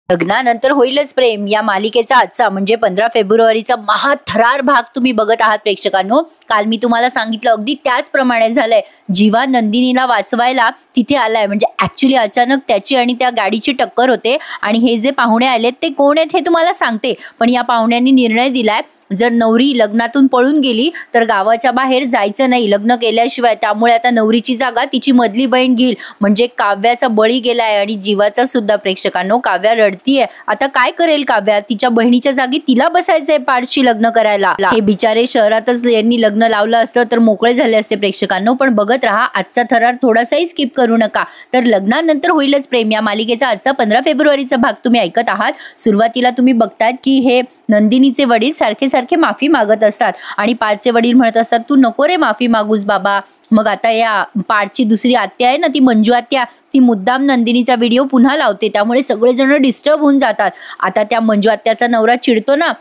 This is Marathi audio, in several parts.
लग्नानंतर होईलच प्रेम या मालिकेचा आजचा म्हणजे 15 फेब्रुवारीचा महाथरार भाग तुम्ही बघत आहात प्रेक्षकांनो। काल मी तुम्हाला सांगितलं अगदी त्याचप्रमाणे झालंय। जीवा नंदिनीला वाचवायला तिथे आलाय, म्हणजे ऍक्च्युली अचानक त्याची आणि त्या गाडीची टक्कर होते आणि हे जे पाहुणे आलेत ते कोण आहेत हे तुम्हाला सांगते। पण या पाहुण्यांनी निर्णय दिलाय जर नवरी लग्नातून पळून गेली तर गावाच्या बाहेर जायचं नाही लग्न केल्याशिवाय। त्यामुळे आता नवरीची जागा तिची मधली बहीण घेईल, म्हणजे काव्याचा बळी गेलाय आणि जीवाचा सुद्धा। प्रेक्षकांनो, काव्या रडतीये। आता काय करेल काव्या? तिच्या बहिणीच्या जागी तिला बसायचंय पारशी लग्न करायला। हे बिचारे शहरातच यांनी लग्न लावलं असतं तर मोकळे झाले असते प्रेक्षकांनो। पण बघत राहा आजचा थरार, थोडासाही स्किप करू नका। तर लग्नानंतर होईलच प्रेम या मालिकेचा आजचा 15 फेब्रुवारीचा भाग तुम्ही ऐकत आहात। सुरुवातीला तुम्ही बघतायत की हे नंदिनीचे वडील सारखे सारखे माफी मागत असतात आणि पारचे वडील म्हणत असतात तू नको रे माफी मागूस बाबा। मग आता या पारची दुसरी आत्या आहे ना, ती मंजू आत्या, ती मुद्दाम नंदिनीचा व्हिडिओ पुन्हा लावते, त्यामुळे सगळेजण डिस्टर्ब होऊन जातात। आता त्या मंजू आत्याचा नवरा चिडतो ना,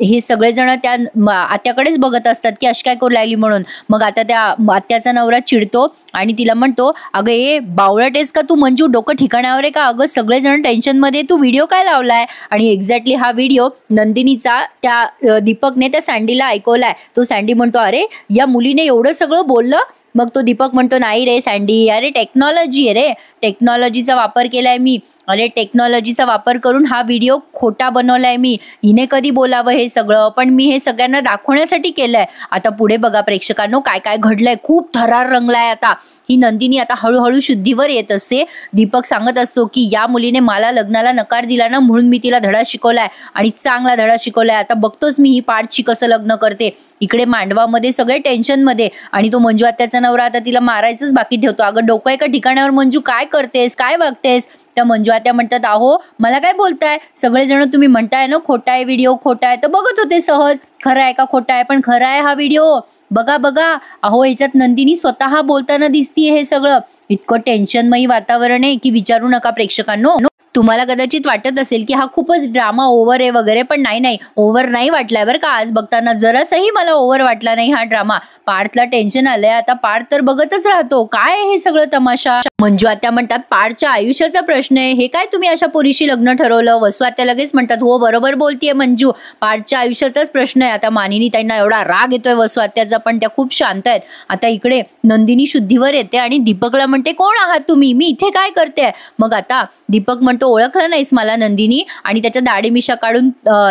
हे सगळेजण त्या आत्याकडेच बघत असतात की अशी काय करू लागली म्हणून। मग आता त्या आत्याचा नवरा चिडतो आणि तिला म्हणतो अगं ए बावळट आहेस का तू मंजू, डोकं ठिकाणावर आहे का? अगं सगळेजण टेन्शन मध्ये, तू व्हिडिओ काय लावलाय? आणि एक्झॅक्टली हा व्हिडिओ नंदिनीचा त्या दीपकने त्या सँडीला ऐकवलाय। तो सँडी म्हणतो अरे या मुलीने एवढं सगळं बोललं? मग तो दीपक म्हणतो नाही रे सँडी, अरे टेक्नॉलॉजी आहे रे, टेक्नॉलॉजीचा वापर केलाय मी। अरे टेक्नॉलॉजीचा वापर करून हा व्हिडिओ खोटा बनवलाय मी। हिने कधी बोलावं हे सगळं, पण मी हे सगळ्यांना दाखवण्यासाठी केलंय। आता पुढे बघा प्रेक्षकांनो काय काय घडलंय। खूप थरार रंगलाय आता। ही नंदिनी आता हळूहळू शुद्धीवर येत असते। दीपक सांगत असतो की या मुलीने मला लग्नाला नकार दिला ना, म्हणून मी तिला धडा शिकवलाय आणि चांगला धडा शिकवलाय। आता बघतोच मी ही पाठची कसं लग्न करते। इकडे मांडवामध्ये सगळे टेन्शन मध्ये आणि तो मंजू आत्याचा नवरा आता तिला मारायचंच बाकी ठेवतो। अगं डोकं एका ठिकाणावर मंजू, काय करतेस, काय वागतेस? त्या मंजू आत्या म्हणतात अहो मला काय बोलताय, सगळेजण तुम्ही म्हणताय ना खोटा आहे व्हिडिओ, खोटा आहे, तर बघत होते सहज खरं आहे का खोटा आहे, पण खरं आहे हा व्हिडिओ, बघा बघा। अहो याच्यात नंदिनी स्वतः बोलताना दिसतीये। हे सगळं इतकं टेन्शनमयी वातावरण आहे की विचारू नका प्रेक्षकांनो। तुम्हाला कदाचित वाटत असेल की हा खूपच ड्रामा ओव्हर आहे वगैरे, पण नाही ओव्हर नाही वाटलाय बरं का। आज बघताना जरासही मला ओव्हर वाटला नाही हा ड्रामा। पार्थला टेन्शन आलंय आता, पार्थ तर बघतच राहतो काय हे सगळं तमाशा। मंजू आत्या म्हणतात पार्थच्या आयुष्याचा प्रश्न आहे, हे काय तुम्ही अशा पोरीशी लग्न ठरवलं? वसू आत्या लगेच म्हणतात हो बरोबर बोलतीये मंजू, पार्थच्या आयुष्याचाच प्रश्न आहे। आता मानिनी त्यांना एवढा राग येतोय वसू आत्याचा, पण त्या खूप शांत आहेत। आता इकडे नंदिनी शुद्धीवर येते आणि दीपकला म्हणते कोण आहात तुम्ही, मी इथे काय करते? मग आता दीपक म्हणतो ओळखलं नाहीस मला नंदिनी, आणि त्याच्या दाढी मिशा काढून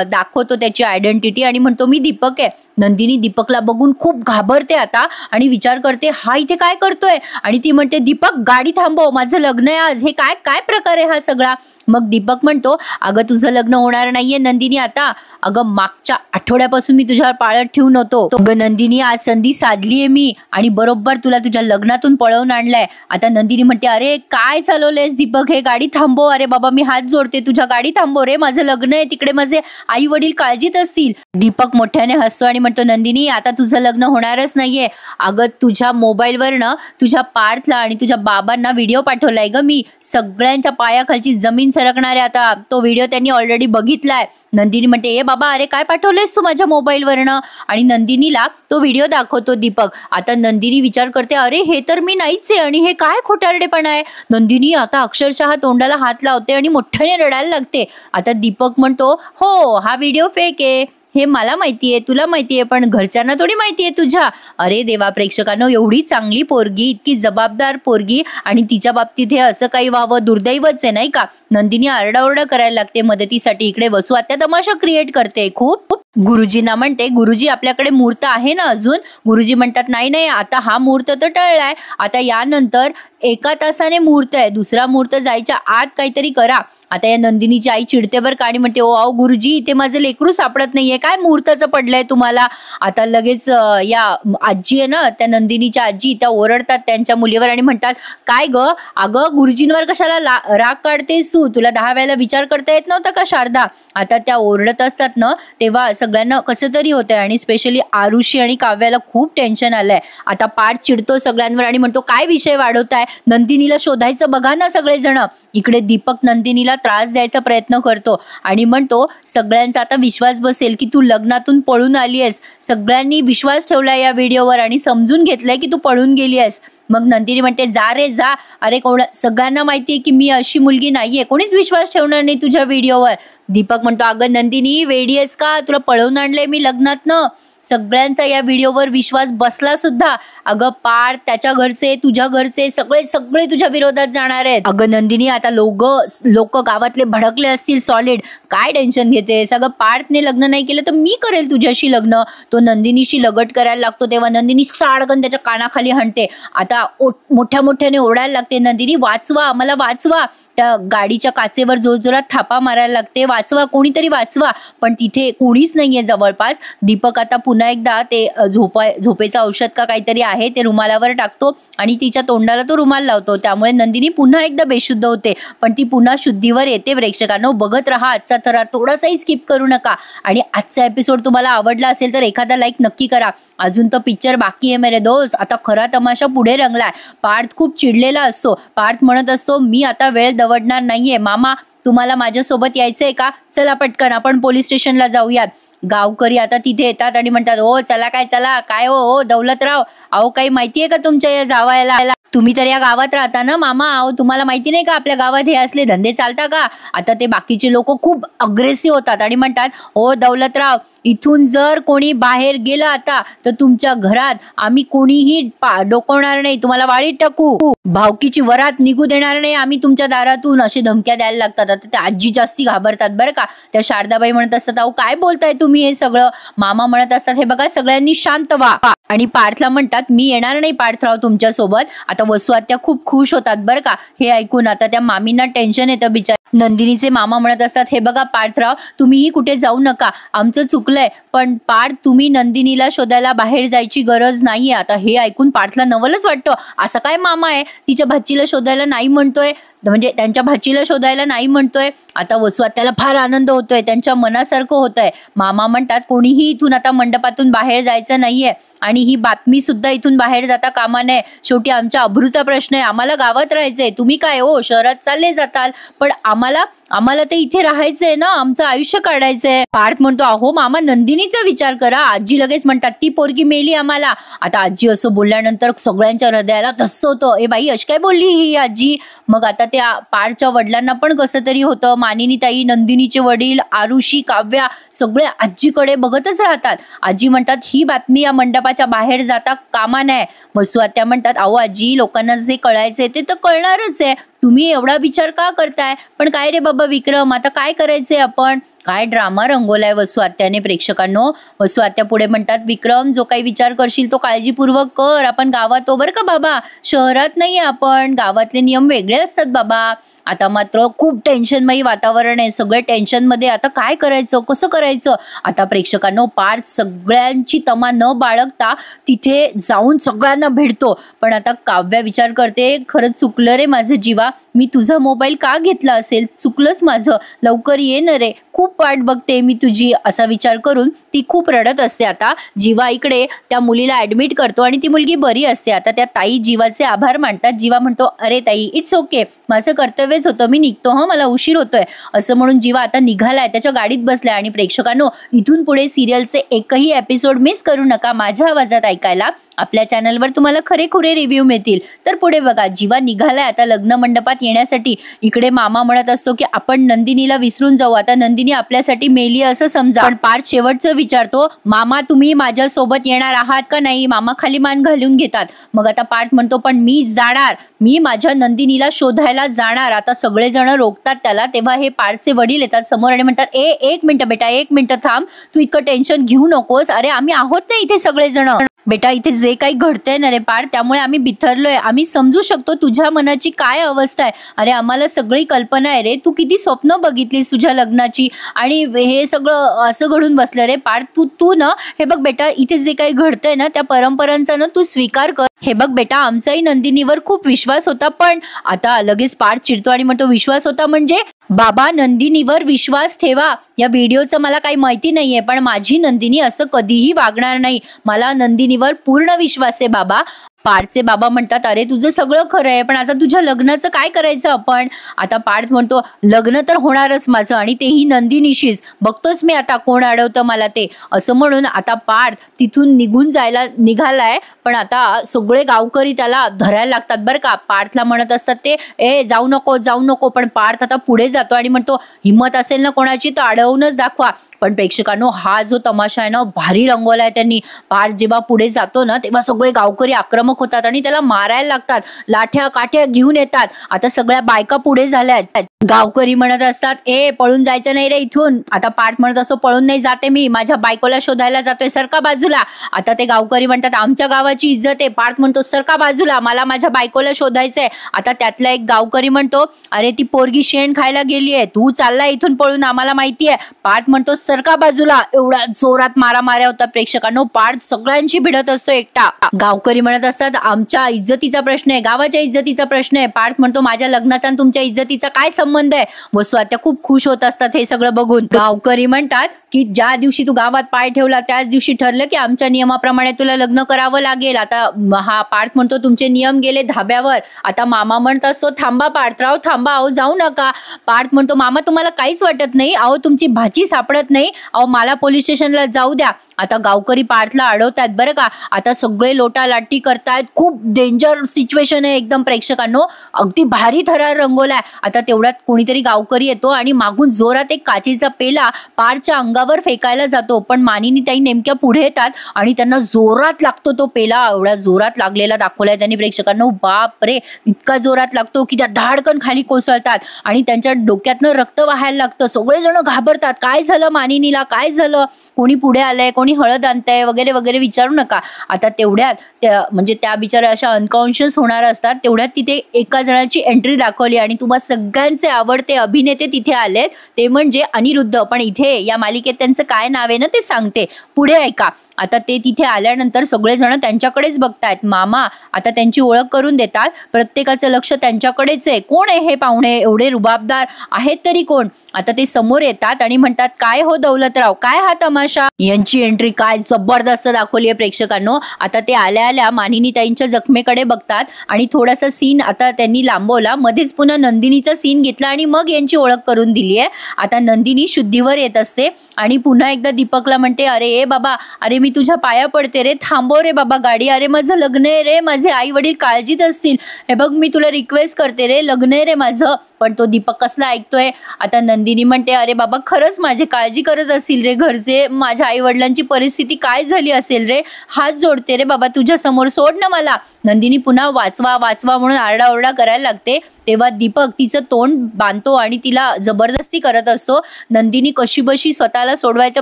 दाखवतो त्याची आयडेंटिटी आणि म्हणतो मी दीपक आहे। नंदिनी दीपकला बघून खूप घाबरते आता आणि विचार करते हा इथे काय करतोय, आणि ती म्हणते दीपक गाडी थांबव, माझं लग्न आहे आज, हे काय काय प्रकार आहे हा सगळा? मग दीपक म्हणतो अगं तुझं लग्न होणार नाहीये नंदिनी आता, अगं मागच्या आठवड्यापासून मी तुझ्यावर पाळत ठेवून होतो। अगं नंदिनी आज संधी साधलीये मी आणि बरोबर तुला तुझ्या लग्नातून पळवून आणलंय। आता नंदिनी म्हणते अरे काय चालवलंयस दीपक, हे गाडी थांबव, अरे बाबा मी हात जोडते, तुझ्या गाडी थांबव रे, माझं लग्न आहे, तिकडे माझे आई वडील काळजीत असतील। दीपक मोठ्याने हसतो आणि म्हणतो नंदिनी आता तुझं लग्न होणारच नाहीये। अगं तुझ्या मोबाईलवरनं तुझ्या पार्थला आणि तुझ्या बाबांना व्हिडिओ पाठवलाय ग मी, सगळ्यांच्या पायाखालची जमीन सरकणार आहे आता। तो व्हिडिओ त्यांनी ऑलरेडी बघितलाय। नंदिनी म्हणते ए बाबा अरे काय पाठवलेस तू माझ्या मोबाईलवरनं, आणि नंदिनीला तो व्हिडिओ दाखवतो दीपक। आता नंदिनी विचार करते अरे हे तर मी नाहीच आहे आणि हे काय खोटारडेपणा आहे। नंदिनी आता अक्षरशः तोंडाला हात लावते आणि मोठ्याने रडायला लागते। आता दीपक म्हणतो हो हा व्हिडिओ फेक आहे, हे मला माहितीये, तुला माहितीये, पण घरच्यांना थोडी माहितीये तुझ्या। अरे देवा प्रेक्षकांनो, एवढी चांगली पोरगी, इतकी जबाबदार पोरगी, आणि तिच्या बाबतीत हे असं काही व्हावं दुर्दैवच आहे नाही का। नंदिनी आरडाओरडा करायला लागते मदतीसाठी। इकडे वसू आत्या तमाशा क्रिएट करते खूप। गुरुजींना म्हणते गुरुजी आपल्याकडे मुहूर्त आहे ना अजून? गुरुजी म्हणतात नाही आता हा मुहूर्त तर टळलाय, आता यानंतर 1 तासाने मुहूर्त आहे, दुसरा मुहूर्त जायच्या आत काहीतरी करा। आता या नंदिनीची आई चिडते बरं का आणि म्हणते ओ आओ गुरुजी इथे माझं लेकरू सापडत नाहीये, काय मुहूर्ताचं पडलंय तुम्हाला? आता लगेच या आजी आहे ना, त्या नंदिनीच्या आजी, त्या ओरडतात त्यांच्या मुलीवर आणि म्हणतात काय ग अगं गुरुजींवर कशाला राग काढतेस तू, तुला 10 वेळेला विचार करता येत नव्हता का शारदा? आता त्या ओरडत असतात ना तेव्हा सगळ्यांना कसं तरी होतंय आणि स्पेशली आरुषी आणि काव्याला खूप टेन्शन आलंय। आता पाठ चिडतो सगळ्यांवर आणि म्हणतो काय विषय वाढवताय, नंदिनीला शोधायचं बघा ना सगळेजण। इकडे दीपक नंदिनीला त्रास द्यायचा प्रयत्न करतो आणि म्हणतो सगळ्यांचा आता विश्वास बसेल की तू लग्नातून पळून आली आहेस, सगळ्यांनी विश्वास ठेवलाय या व्हिडिओवर आणि समजून घेतलंय की तू पळून गेली आहेस। मग नंदिनी म्हणते जा रे जा, अरे सगळ्यांना माहितीये की मी अशी मुलगी नाहीये, कोणीच विश्वास ठेवणार नाही तुझ्या व्हिडिओवर. दीपक म्हणतो अगं नंदिनी वेडी आहेस का, तुला पळवून आणलंय मी लग्नातनं. सगळ्यांचा या व्हिडिओवर विश्वास बसला सुद्धा. अगं पार्थ, त्याच्या घरचे, तुझ्या घरचे सगळे सगळे तुझ्या विरोधात जाणार आहेत. अगं नंदिनी आता लोक गावातले भडकले असतील सॉलिड, काय टेन्शन घेते, सगळं पार्थने लग्न नाही केलं तर मी करेल तुझ्याशी लग्न. तो नंदिनीशी लगट करायला लागतो तेव्हा नंदिनी साडकन त्याच्या कानाखाली हाणते. आता मोठ्या मोठ्याने ओरडायला लागते, नंदिनी वाचवा, मला वाचवा. त्या गाडीच्या काचेवर जोरजोरात थापा मारायला लागते, वाचवा, कोणीतरी वाचवा. पण तिथे कोणीच नाहीये जवळपास. दीपक आता पुन्हा एकदा ते झोपेचं औषध का काहीतरी आहे ते रुमालावर टाकतो आणि तिच्या तोंडाला तो रुमाल लावतो. त्यामुळे नंदिनी पुन्हा एकदा बेशुद्ध होते, पण ती पुन्हा शुद्धीवर येते. प्रेक्षकांनो बघत राहा आजचा थरार, थोडासाही स्किप करू नका. आणि आजचा एपिसोड तुम्हाला आवडला असेल तर एखादा लाईक नक्की करा. अजून तर पिक्चर बाकी आहे मेरे दोस्त. आता खरा तमाशा पुढे रंगलाय. पार्थ खूप चिडलेला असतो. पार्थ म्हणत असतो मी आता वेळ दवडणार नाहीये. मामा तुम्हाला माझ्यासोबत यायचंय का, चला पटकन आपण पोलीस स्टेशनला जाऊयात. गावकरी आता तिथे येतात आणि म्हणतात हो चला काय हो दौलतराव, अहो काही माहितीये का तुमच्या या जावयाला, तुम्ही तर या गावात राहता ना मामा, अहो तुम्हाला माहिती नाही का आपल्या गावात हे असले धंदे चालता का. आता ते बाकीचे लोक खूप अग्रेसिव्ह होतात आणि म्हणतात हो दौलतराव, इथून जर कोणी बाहेर गेलं आता तर तुमच्या घरात आम्ही कोणीही डोकवणार नाही, तुम्हाला वाळीत टाकू, भावकीची वरात निघू देणार नाही आम्ही तुमच्या दारातून, अशी धमक्या द्यायला लागतात. आता त्या आजी जास्ती घाबरतात बरं का. त्या शारदाबाई म्हणत असतात अहो काय बोलताय तुम्ही हे सगळं. मामा म्हणत असतात हे बघा सगळ्यांनी शांत व्हा. आणि पार्थला म्हणतात मी येणार नाही पार्थराव तुमच्या सोबत. आता वसू आत्या खूप खुश होतात बरं का हे ऐकून. आता त्या मामींना टेन्शन येतं बिचार. नंदिनीचे मामा म्हणत असतात हे बघा पार्थराव तुम्हीही कुठे जाऊ नका, आमचं चुकलंय, पण पार्थ तुम्ही नंदिनीला शोधायला बाहेर जायची गरज नाहीये. आता हे ऐकून पार्थला नवलच वाटतं, असं काय मामा आहे तिच्या भाचीला शोधायला नाही म्हणतोय, म्हणजे त्यांच्या भाचीला शोधायला नाही म्हणतोय. आता वसू आत्याला फार आनंद होतोय, त्यांच्या मनासारखं होतंय. मामा म्हणतात कोणीही इथून आता मंडपातून बाहेर जायचं नाहीये आणि ही बातमी सुद्धा इथून बाहेर जाता कामा नये. शेवटी आमच्या अब्रूचा प्रश्न आहे, आम्हाला गावात राहायचंय, तुम्ही काय हो शहरात चालले जाताल, पण आम्हाला तर इथे राहायचंय ना, आमचं आयुष्य काढायचंय. पार्थ म्हणतो अहो मामा नंदिनीचा विचार करा. आजी लगेच म्हणतात ती पोरगी मेली आम्हाला. आता आजी असं बोलल्यानंतर सगळ्यांच्या हृदयाला धस्स होतं, ए बाई अशी काय बोलली ही आजी. मग आता त्या पार्थच्या वडिलांना पण कसं तरी होतं. मानिनी ताई, नंदिनीचे वडील, आरुषी, काव्या सगळे आजीकडे बघतच राहतात. आजी म्हणतात ही बातमी या मंडपाच्या बाहेर जाता कामा नये. वसू आत्या म्हणतात अहो आजी लोकांना जे कळायचंय ते तर कळणारच आहे, तुम्ही एवढा विचार का करताय. पण काय रे बाबा विक्रम, आता काय करायचंय आपण. काय ड्रामा रंगवलाय वसू आत्याने प्रेक्षकांनो. वसू आत्या पुढे म्हणतात विक्रम जो काही विचार करशील तो काळजीपूर्वक कर, आपण गावात बरं का बाबा, शहरात नाहीये आपण, गावातले नियम वेगळे असतात बाबा. आता मात्र खूप टेन्शनमयी वातावरण आहे, सगळे टेन्शन मध्ये. आता काय करायचं, कसं करायचं. आता प्रेक्षकांनो पार्थ सगळ्यांची तमा न बाळगता तिथे जाऊन सगळ्यांना भेटतो. पण आता काव्या विचार करते खरंच चुकलं रे माझं जीवा, मी तुझा मोबाईल का घेतला असेल, चुकलंच माझं, लवकर ये न रे, खूप वाट बघते मी तुझी, असा विचार करून ती खूप रडत असते. आता जीवा इकडे त्या मुलीला ऍडमिट करतो आणि ती मुलगी बरी असते. आता त्या ताई जीवाचे आभार मानतात. जीवा म्हणतो अरे ताई इट्स ओके, माझं कर्तव्यच होतं, मी निघतो हं, मला उशीर होतोय, असं म्हणून जीवा आता निघालाय, त्याच्या गाडीत बसलाय. आणि प्रेक्षकांनो इथून पुढे सिरियलचे एकही एपिसोड मिस करू नका माझ्या आवाजात ऐकायला. आपल्या चॅनलवर तुम्हाला खरेखुरे रिव्ह्यू मिळतील. तर पुढे बघा जीवा निघालाय आता लग्न मंडपात येण्यासाठी. इकडे मामा म्हणत असतो की आपण नंदिनीला विसरून जाऊ, आता नंदिनी आपल्यासाठी मेली असं समजा. पण पार्थ शेवटचं विचारतो मामा तुम्ही माझ्या सोबत येणार आहात का नाही. मामा खाली मान घालून घेतात. मग आता पार्थ म्हणतो पण मी जाणार, मी माझ्या नंदिनीला शोधायला जाणार. आता सगळेजण रोखतात त्याला. तेव्हा हे पार्थचे वडील येतात समोर आणि म्हणतात एक मिनिट बेटा, एक मिनिट थांब, तू इतकं टेन्शन घेऊ नकोस, अरे आम्ही आहोत ना इथे सगळेजण. बेटा इथे जे काही घडतंय ना रे पार्थ, त्यामुळे आम्ही बिथरलोय, आम्ही समजू शकतो तुझ्या मनाची काय अवस्था आहे. अरे आम्हाला सगळी कल्पना आहे रे, तू किती स्वप्न बघितलीस तुझ्या लग्नाची आणि हे सगळं असं घडून बसलं रे पार्थ. तू ना हे बघ बेटा, इथे जे काही घडतंय ना त्या परंपरांचा ना तू स्वीकार कर. हे बघ बेटा आमचाही नंदिनीवर खूप विश्वास होता, पण आता लगेच पार्थ चिडतो आणि म्हणतो विश्वास होता म्हणजे बाबा नंदिनीवर विश्वास ठेवा. या व्हिडिओचं मला काही माहिती नाहीये, पण माझी नंदिनी असं कधीही वागणार नाही, मला नंदिनीवर पूर्ण विश्वास आहे बाबा. पार्थचे बाबा म्हणतात अरे तुझं सगळं खरं आहे, पण आता तुझ्या लग्नाचं काय करायचं आपण? आता पार्थ म्हणतो लग्न तर होणारच माझं, आणि तेही नंदिनीशीच, बघतोच मी आता कोण अडवतं मला ते, असं म्हणून आता पार्थ तिथून निघून जायला निघालाय. पण आता सगळे गावकरी त्याला धरायला लागतात बरं का. पार्थला म्हणत असतात ते ए जाऊ नको जाऊ नको, पण पार्थ आता पुढे जातो आणि म्हणतो हिम्मत असेल ना कोणाची तर अडवूनच दाखवा. पण प्रेक्षकांनो हा जो तमाशा आहे ना भारी रंगवलाय त्यांनी. पार्थ जेव्हा पुढे जातो ना तेव्हा सगळे गावकरी आक्रमक होतात आणि त्याला मारायला लागतात, लाठ्या काठ्या घेऊन येतात. आता सगळ्या बायका पुढे झाल्यात. गावकरी म्हणत असतात ए पळून जायचं नाही रे इथून. आता पार्थ म्हणत असतो पळून नाही जाते मी, माझ्या बायकोला शोधायला जातोय, सरका बाजूला. आता ते गावकरी म्हणतात आमच्या गावाची इज्जत आहे. पार्थ म्हणतो सरका बाजूला, मला माझ्या बायकोला शोधायचंय. आता त्यातला एक गावकरी म्हणतो अरे ती पोरगी शेण खायला गेलीये, तू चाललाय इथून पळून, आम्हाला माहितीये. पार्थ म्हणतो सरका बाजूला. एवढ्या जोरात मारामाऱ्या होतात प्रेक्षकांनो. पार्थ सगळ्यांशी भिडत असतो एकटा. गावकरी म्हणत असतात आमच्या इज्जतीचा प्रश्न आहे, गावाच्या इज्जतीचा प्रश्न आहे. पार्थ म्हणतो माझ्या लग्नाचा आणि तुमच्या इज्जतीचा काय संबंध आहे? वसू आत्या खूप खुश होत असतात हे सगळं बघून. गावकरी म्हणतात की ज्या दिवशी तू गावात पाय ठेवला त्याच दिवशी ठरलं की आमच्या नियमाप्रमाणे तुला लग्न करावं लागेल. आता हा पार्थ म्हणतो तुमचे नियम गेले धाब्यावर. आता मामा म्हणत असतो थांबा पार्थराव थांबा, अहो जाऊ नका. पार्थ म्हणतो मामा तुम्हाला काहीच वाटत नाही? अहो तुमची भाची सापडत नाही, अहो मला पोलीस स्टेशनला जाऊ द्या. आता गावकरी पार्थला अडवतात बरं का. आता सगळे लोटालाटी करतायत, खूप डेंजर सिच्युएशन आहे एकदम प्रेक्षकांनो. अगदी भारी थरार रंगवलाय. आता तेवढ्यात कोणीतरी गावकरी येतो आणि मागून जोरात एक काचेचा पेला पार्थच्या अंगावर फेकायला जातो. पण मानिनी ताई नेमक्या पुढे येतात आणि त्यांना जोरात लागतो तो पेला. एवढा जोरात लागलेला दाखवलाय त्यांनी प्रेक्षकांनो. बाप रे, इतका जोरात लागतो की त्या धाडकन खाली कोसळतात आणि त्यांच्या डोक्यातनं रक्त वाहायला लागतं. सगळेजण घाबरतात, काय झालं मानिनीला, काय झालं, कोणी पुढे आलंय, कोणी हळद आणतंय वगैरे वगैरे विचारू नका. आता तेवढ्यात म्हणजे त्या बिचाऱ्या अशा अनकॉन्शियस होणार असतात. तेवढ्यात तिथे एका जणाची एंट्री दाखवली आणि तुम्हा सगळ्यांचे आवडते अभिनेते तिथे आलेत, ते म्हणजे अनिरुद्ध. पण इथे या मालिकेत त्यांचं काय नाव आहे ना ते सांगते, पुढे ऐका. आता ते तिथे आल्यानंतर सगळेजण त्यांच्याकडेच बघतायत. मामा आता त्यांची ओळख करून देतात, प्रत्येकाचं लक्ष त्यांच्याकडेच आहे. कोण आहे हे पाहुणे, एवढे रुबाबदार आहेत तरी कोण? आता ते समोर येतात आणि म्हणतात काय हो दौलतराव, काय हा तमाशा? यांची एंट्री काय जबरदस्त दाखवली आहे प्रेक्षकांनो. आता ते आल्या आल्या मानिनी ताईंच्या जखमेकडे बघतात आणि थोडासा सीन आता त्यांनी लांबवला, मध्येच पुन्हा नंदिनीचा सीन घेतला आणि मग यांची ओळख करून दिली आहे. आता नंदिनी शुद्धीवर येत असते आणि पुन्हा एकदा दीपकला म्हणते अरे ए बाबा, अरे मी तुझ्या पाया पडते रे, थांबव रे बाबा गाडी, अरे माझं लग्न आहे रे, माझे आई वडील काळजीत असतील, हे बघ मी तुला रिक्वेस्ट करते रे, लग्न आहे रे माझं. पण तो दीपक कसला ऐकतोय. आता नंदिनी म्हणते अरे बाबा खरंच माझी काळजी करत असतील रे घरचे, माझ्या आई वडिलांची परिस्थिती काय झाली असेल रे, हात जोडते रे बाबा तुझ्या समोर, सोड ना मला. नंदिनी पुन्हा वाचवा वाचवा म्हणून आरडाओरडा करायला लागते. तेव्हा दीपक तिचं तोंड बांधतो आणि तिला जबरदस्ती करत असतो. नंदिनी कशी बशी स्वतःला सोडवायचा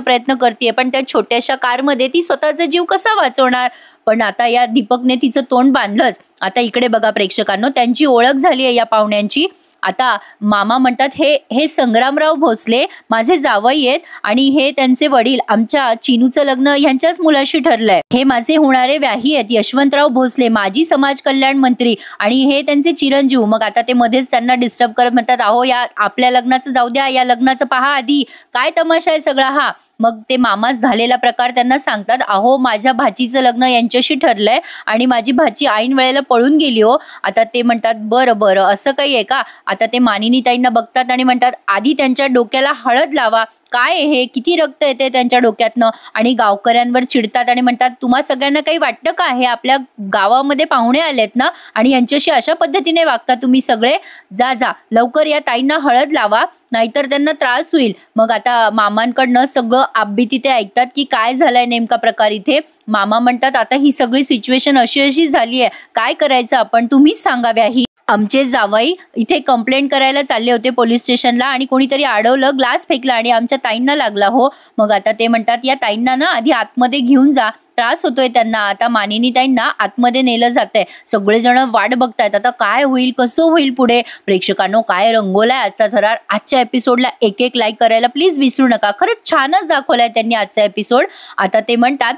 प्रयत्न करते, पण त्या छोट्याशा कारमध्ये ती स्वतःचा जीव कसा वाचवणार? पण आता या दीपकने तिचं तोंड बांधलंच. आता इकडे बघा प्रेक्षकांनो, त्यांची ओळख झाली आहे या पाहुण्यांची. आता मामा म्हणतात हे संग्रामराव भोसले माझे जावई आहेत आणि हे त्यांचे वडील, आमच्या चिनूचं लग्न यांच्याच मुलाशी ठरलंय. हे माझे होणारे व्याही आहेत यशवंतराव भोसले, माजी समाज कल्याण मंत्री, आणि हे त्यांचे चिरंजीव. मग आता ते मध्येच त्यांना डिस्टर्ब करत म्हणतात अहो या आपल्या लग्नाचं जाऊ द्या, या लग्नाचं पहा आधी, काय तमाशा आहे सगळा हा. मग ते मामाच झालेला प्रकार त्यांना सांगतात. अहो माझ्या भाचीचं लग्न यांच्याशी ठरलंय आणि माझी भाची ऐन वेळेला पळून गेली हो. आता ते म्हणतात बरं बरं असं काही आहे का? आता ते मानिनी ताईंना बघतात आणि म्हणतात आधी त्यांच्या डोक्याला हळद लावा, काय हे किती रक्त येते त्यांच्या डोक्यातनं, आणि गावकऱ्यांवर चिडतात आणि म्हणतात तुम्हा सगळ्यांना काही वाटतं का, हे आपल्या गावामध्ये पाहुणे आलेत ना आणि यांच्याशी अशा पद्धतीने वागता तुम्ही सगळे, जा जा लवकर या ताईंना हळद लावा नाहीतर त्यांना त्रास होईल. मग आता मामांकडनं सगळं आब्बी तिथे ऐकतात की काय झालंय नेमका प्रकार इथे. मामा म्हणतात आता ही सगळी सिच्युएशन अशी झाली आहे, काय करायचं आपण, तुम्हीच सांगाव्या. ही आमचे जावई इथे कंप्लेंट करायला चालले होते पोलीस स्टेशनला आणि कोणीतरी अडवलं, ग्लास फेकला आणि आमच्या ताईंना लागला हो. मग आता ते म्हणतात या ताईंना ना आधी आतमध्ये घेऊन जा, त्रास होतोय त्यांना. आता मानिनी ताईंना आतमध्ये नेलं जातंय. सगळेजण वाट बघतायत आता काय होईल, कसं होईल पुढे. प्रेक्षकांनो काय रंगवलाय आजचा थरार. आजच्या एपिसोडला एक लाईक करायला प्लीज विसरू नका. खरंच छानच दाखवलाय त्यांनी आजचा एपिसोड. आता ते म्हणतात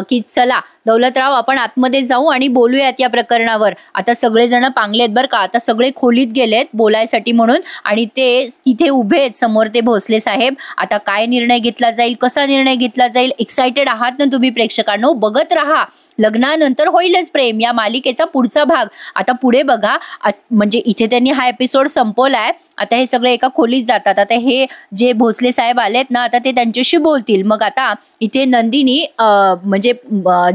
की चला दौलतराव आपण आतमध्ये जाऊ आणि बोलूयात या प्रकरणावर. आता सगळेजण पांगलेत बरं का, आता सगळे खोलीत गेलेत बोलायसाठी म्हणून आणि ते तिथे उभे आहेत समोर ते भोसले साहेब. आता काय निर्णय घेतला जाईल, कसा निर्णय घेतला जाईल, एक्साइटेड आहात ना तुम्ही प्रेक्षकांनो, बघत राहा. लग्नानंतर होईलच प्रेम या मालिकेचा पुढचा भाग आता पुढे बघा. म्हणजे इथे त्यांनी हा एपिसोड संपवलाय. आता हे सगळे एका खोलीत जातात. आता हे जे भोसले साहेब आलेत ना, आता ते त्यांच्याशी बोलतील. मग आता इथे नंदिनी म्हणजे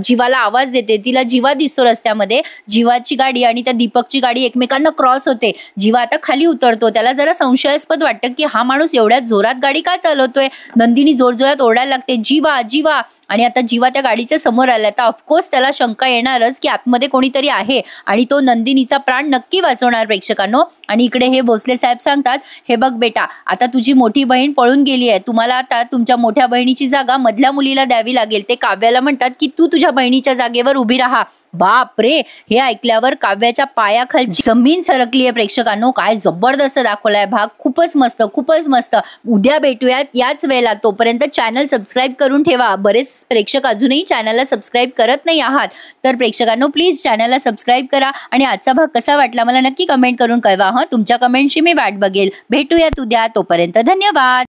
जीवाला आवाज देते. तिला जीवा दिसतो रस्त्यामध्ये. जीवाची गाडी आणि त्या दीपकची गाडी एकमेकांना क्रॉस होते. जीवा आता खाली उतरतो. त्याला जरा संशयास्पद वाटतं की हा माणूस एवढ्या जोरात गाडी का चालवतोय. नंदिनी जोरजोरात ओरडायला लागते, जीवा जीवा. आणि आता जीवा त्या गाडीच्या समोर आला. तर ऑफकोर्स त्याला शंका येणारच की आतमध्ये कोणीतरी आहे आणि तो नंदिनीचा प्राण नक्की वाचवणार प्रेक्षकांनो. आणि इकडे हे भोसले साहेब सांगतात, हे बघ बेटा, आता तुझी मोठी बहीण पळून गेली आहे. तुम्हाला आता तुमच्या मोठ्या बहिणीची जागा मधल्या मुलीला द्यावी लागेल. ते काव्याला म्हणतात की तू तुझ्या बहिणीच्या जागेवर उभी राहा. बाप रे, हे ऐकल्यावर काव्याच्या पायाखालची जमीन सरकली आहे प्रेक्षकांनो. काय जबरदस्त दाखवलाय भाग. खूपच मस्त, खूपच मस्त. उद्या भेटूयात याच वेळेला. तोपर्यंत चॅनल सबस्क्राईब करून ठेवा. बरेच प्रेक्षक अजूनही चॅनलला सबस्क्राईब करत नाही आहात. तर प्रेक्षकांनो प्लीज चॅनलला सबस्क्राईब करा आणि आजचा भाग कसा वाटला मला नक्की कमेंट करून कळवा. तुमच्या कमेंटची मी वाट बघेल. भेटूयात उद्या. तोपर्यंत धन्यवाद.